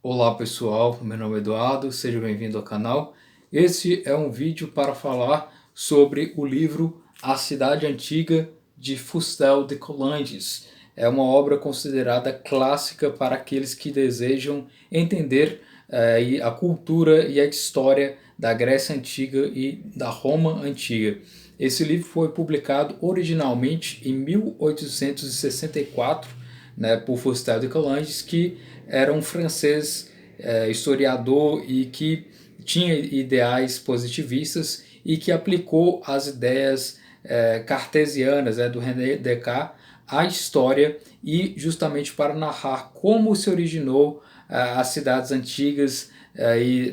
Olá pessoal, meu nome é Eduardo, seja bem-vindo ao canal. Esse é um vídeo para falar sobre o livro A Cidade Antiga de Fustel de Coulanges. É uma obra considerada clássica para aqueles que desejam entender a cultura e a história da Grécia Antiga e da Roma Antiga. Esse livro foi publicado originalmente em 1864, né, por Fustel de Coulanges, que era um francês historiador e que tinha ideais positivistas e que aplicou as ideias cartesianas, do René Descartes à história, e justamente para narrar como se originou as cidades antigas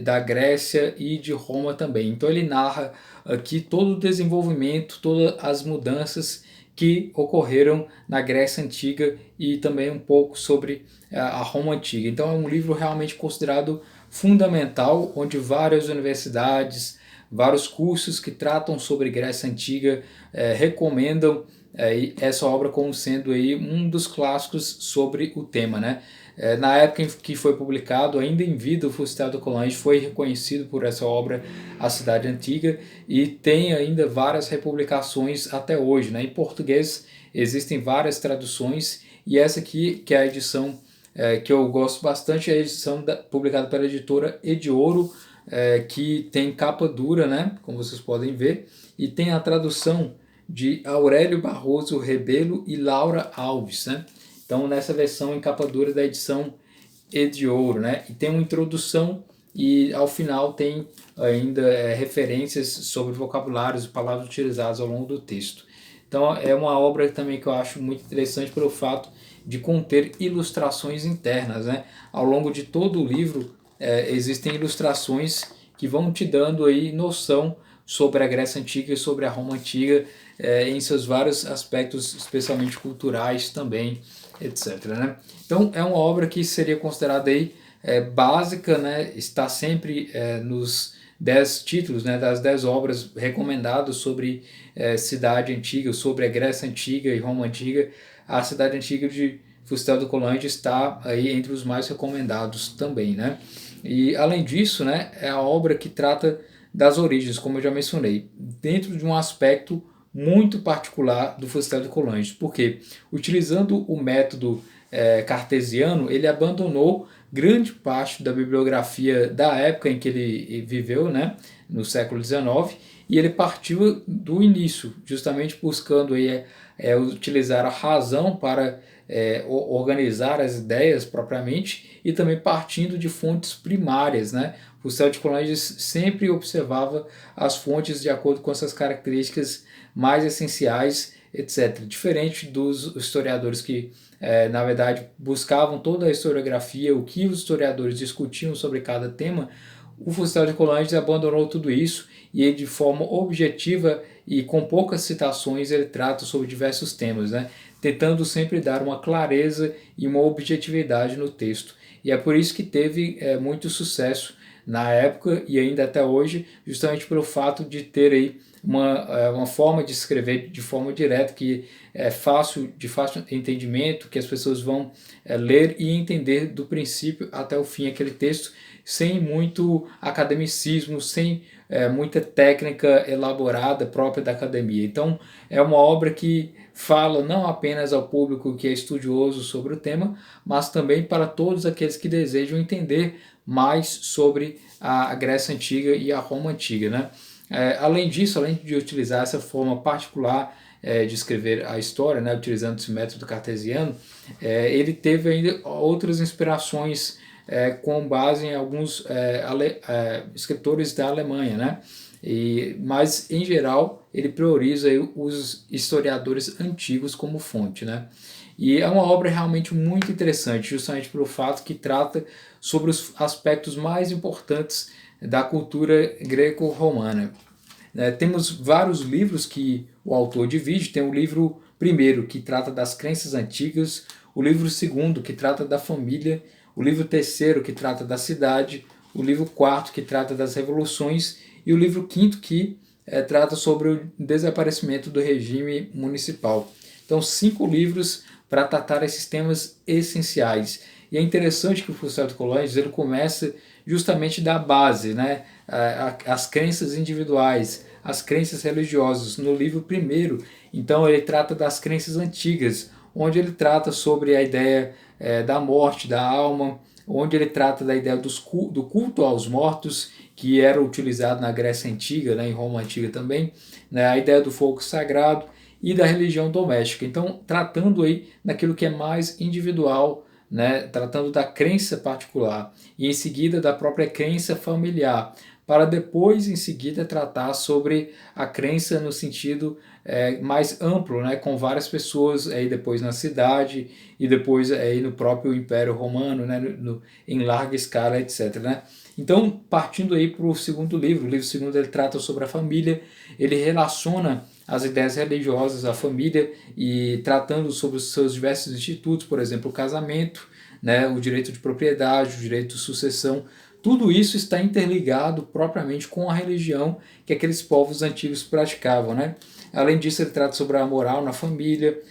da Grécia e de Roma também. Então ele narra aqui todo o desenvolvimento, todas as mudanças que ocorreram na Grécia Antiga e também um pouco sobre a Roma Antiga. Então é um livro realmente considerado fundamental, onde várias universidades, vários cursos que tratam sobre Grécia Antiga recomendam essa obra como sendo aí um dos clássicos sobre o tema, né? Na época em que foi publicado, ainda em vida, o Fustel de Coulanges foi reconhecido por essa obra, A Cidade Antiga, e tem ainda várias republicações até hoje, né? Em português existem várias traduções, e essa aqui, que é a edição que eu gosto bastante, é a edição publicada pela editora Ediouro, que tem capa dura, né? Como vocês podem ver, e tem a tradução de Aurélio Barroso Rebelo e Laura Alves, né? Então, nessa versão em capa dura da edição Ediouro, né? E tem uma introdução e ao final tem ainda referências sobre vocabulários e palavras utilizadas ao longo do texto. Então é uma obra também que eu acho muito interessante pelo fato de conter ilustrações internas, né? Ao longo de todo o livro existem ilustrações que vão te dando aí noção sobre a Grécia Antiga e sobre a Roma Antiga em seus vários aspectos, especialmente culturais também, etc. Né? Então é uma obra que seria considerada aí básica, né? Está sempre nos 10 títulos, né, das 10 obras recomendadas sobre cidade antiga, sobre a Grécia Antiga e Roma Antiga. A Cidade Antiga de Fustel de Coulanges está aí entre os mais recomendados também, né? E além disso, né, é a obra que trata das origens, como eu já mencionei, dentro de um aspecto muito particular do Fustel de Coulanges, porque utilizando o método cartesiano, ele abandonou grande parte da bibliografia da época em que ele viveu, né, no século XIX, e ele partiu do início, justamente buscando aí, utilizar a razão para organizar as ideias propriamente, e também partindo de fontes primárias, né? O Fustel de Coulanges sempre observava as fontes de acordo com essas características mais essenciais, etc. Diferente dos historiadores que, na verdade, buscavam toda a historiografia, o que os historiadores discutiam sobre cada tema, o Fustel de Coulanges abandonou tudo isso e ele, de forma objetiva e com poucas citações, ele trata sobre diversos temas, né? Tentando sempre dar uma clareza e uma objetividade no texto. E é por isso que teve muito sucesso na época e ainda até hoje, justamente pelo fato de ter aí uma forma de escrever de forma direta, que é fácil, de fácil entendimento, que as pessoas vão ler e entender do princípio até o fim aquele texto, sem muito academicismo, sem muita técnica elaborada própria da academia. Então é uma obra que fala não apenas ao público que é estudioso sobre o tema, mas também para todos aqueles que desejam entender mais sobre a Grécia Antiga e a Roma Antiga, né? Além disso, além de utilizar essa forma particular de escrever a história, né, utilizando esse método cartesiano, ele teve ainda outras inspirações com base em alguns escritores da Alemanha, né? Mas, em geral, ele prioriza aí os historiadores antigos como fonte, né? E é uma obra realmente muito interessante, justamente pelo fato que trata sobre os aspectos mais importantes da cultura greco-romana. Temos vários livros que o autor divide. Tem o livro primeiro, que trata das crenças antigas, o livro segundo, que trata da família, o livro terceiro, que trata da cidade, o livro quarto, que trata das revoluções, e o livro quinto, que trata sobre o desaparecimento do regime municipal. Então, 5 livros para tratar esses temas essenciais. E é interessante que o Full Sail Colonies ele começa justamente da base, né? As crenças individuais, as crenças religiosas. No livro primeiro, então ele trata das crenças antigas, onde ele trata sobre a ideia da morte, da alma, onde ele trata da ideia do culto aos mortos, que era utilizado na Grécia Antiga, né, em Roma Antiga também, né, a ideia do fogo sagrado e da religião doméstica. Então, tratando aí daquilo que é mais individual, né, tratando da crença particular e em seguida da própria crença familiar, para depois, em seguida, tratar sobre a crença no sentido mais amplo, né, com várias pessoas aí depois na cidade e depois aí no próprio Império Romano, né, em larga escala, etc. Né? Então, partindo aí para o segundo livro, o livro segundo ele trata sobre a família, ele relaciona as ideias religiosas à família e tratando sobre os seus diversos institutos, por exemplo, o casamento, né, o direito de propriedade, o direito de sucessão, tudo isso está interligado propriamente com a religião que aqueles povos antigos praticavam. Né? Além disso, ele trata sobre a moral na família,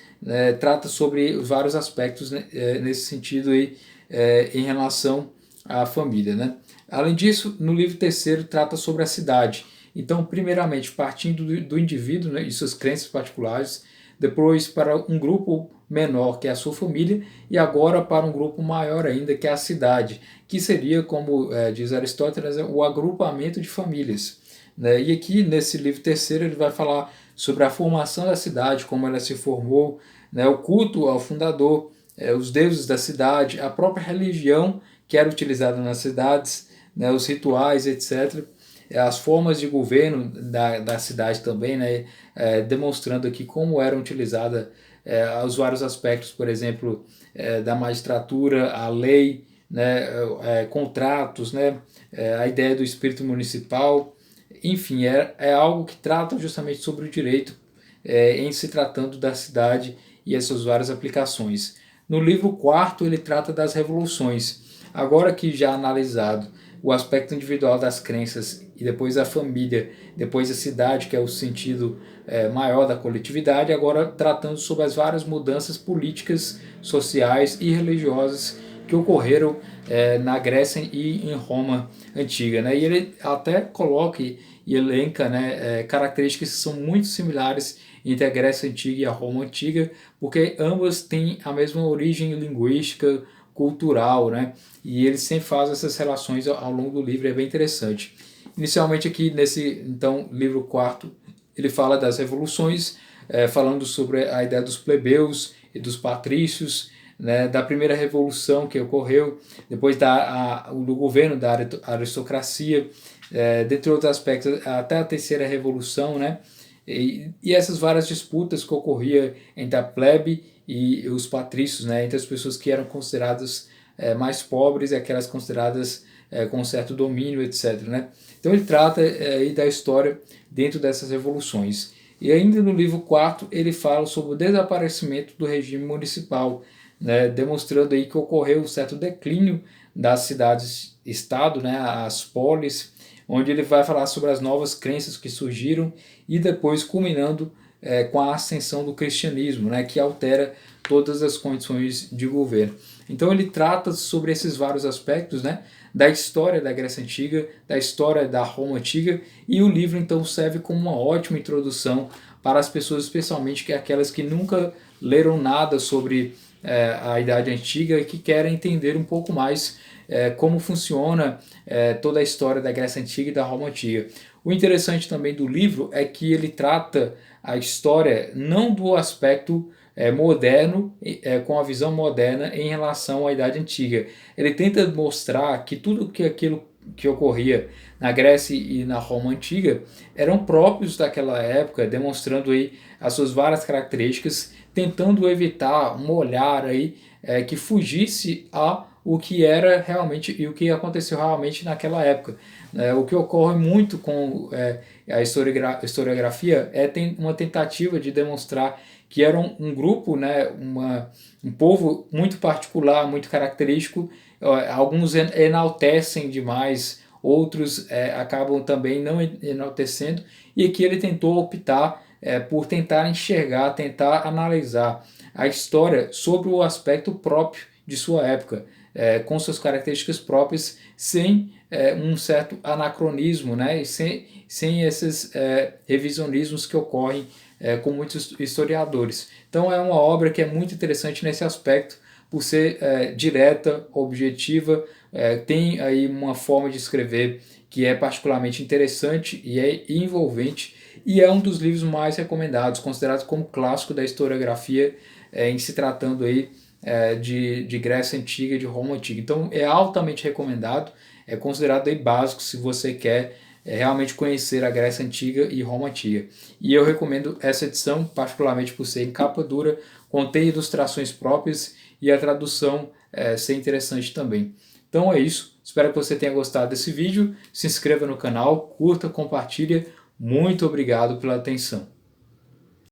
trata sobre vários aspectos, né, nesse sentido aí, em relação à família. Né? Além disso, no livro terceiro trata sobre a cidade. Então, primeiramente, partindo do indivíduo, né, e suas crenças particulares, depois para um grupo menor, que é a sua família, e agora para um grupo maior ainda, que é a cidade, que seria, como diz Aristóteles, o agrupamento de famílias. Né? E aqui, nesse livro terceiro, ele vai falar sobre a formação da cidade, como ela se formou, né, o culto ao fundador, os deuses da cidade, a própria religião que era utilizada nas cidades, né, os rituais, etc., as formas de governo da cidade também, né, demonstrando aqui como eram utilizadas os vários aspectos, por exemplo, da magistratura, a lei, né, contratos, né, a ideia do espírito municipal, enfim, é algo que trata justamente sobre o direito em se tratando da cidade e essas várias aplicações. No livro quarto ele trata das revoluções. Agora que já analisado o aspecto individual das crenças e depois a família, depois a cidade, que é o sentido maior da coletividade, agora tratando sobre as várias mudanças políticas, sociais e religiosas que ocorreram na Grécia e em Roma antiga. Né? E ele até coloca e elenca, né, características que são muito similares entre a Grécia Antiga e a Roma Antiga, porque ambas têm a mesma origem linguística, cultural, né? E ele sempre faz essas relações ao longo do livro, é bem interessante. Inicialmente aqui nesse então livro quarto, ele fala das revoluções, falando sobre a ideia dos plebeus e dos patrícios, né, da primeira revolução que ocorreu, depois do governo da aristocracia, dentre outros aspectos, até a terceira revolução, né, e essas várias disputas que ocorriam entre a plebe e os patrícios, né, entre as pessoas que eram consideradas mais pobres e aquelas consideradas com certo domínio, etc. Né? Então ele trata aí da história dentro dessas revoluções. E ainda no livro quarto ele fala sobre o desaparecimento do regime municipal, né, demonstrando aí que ocorreu um certo declínio das cidades-estado, né, as polis, onde ele vai falar sobre as novas crenças que surgiram e depois culminando com a ascensão do cristianismo, né, que altera todas as condições de governo. Então ele trata sobre esses vários aspectos, né, da história da Grécia Antiga, da história da Roma Antiga, e o livro então serve como uma ótima introdução para as pessoas, especialmente aquelas que nunca leram nada sobre a Idade Antiga e que querem entender um pouco mais como funciona toda a história da Grécia Antiga e da Roma Antiga. O interessante também do livro é que ele trata a história não do aspecto moderno, com a visão moderna em relação à Idade Antiga. Ele tenta mostrar que tudo aquilo que ocorria na Grécia e na Roma Antiga eram próprios daquela época, demonstrando aí as suas várias características, tentando evitar um olhar aí que fugisse a o que era realmente e o que aconteceu realmente naquela época. O que ocorre muito com a historiografia é uma tentativa de demonstrar que era um grupo, né, um povo muito particular, muito característico. Alguns enaltecem demais, outros acabam também não enaltecendo, e aqui ele tentou optar por tentar enxergar, tentar analisar a história sobre o aspecto próprio de sua época, com suas características próprias, sem um certo anacronismo, né? E sem esses revisionismos que ocorrem com muitos historiadores. Então é uma obra que é muito interessante nesse aspecto, por ser direta, objetiva, tem aí uma forma de escrever que é particularmente interessante e é envolvente, e é um dos livros mais recomendados, considerado como clássico da historiografia, em se tratando aí de Grécia Antiga e de Roma Antiga. Então é altamente recomendado, é considerado aí básico se você quer realmente conhecer a Grécia Antiga e Roma Antiga. E eu recomendo essa edição, particularmente por ser em capa dura, contém ilustrações próprias e a tradução ser interessante também. Então é isso, espero que você tenha gostado desse vídeo, se inscreva no canal, curta, compartilha, muito obrigado pela atenção.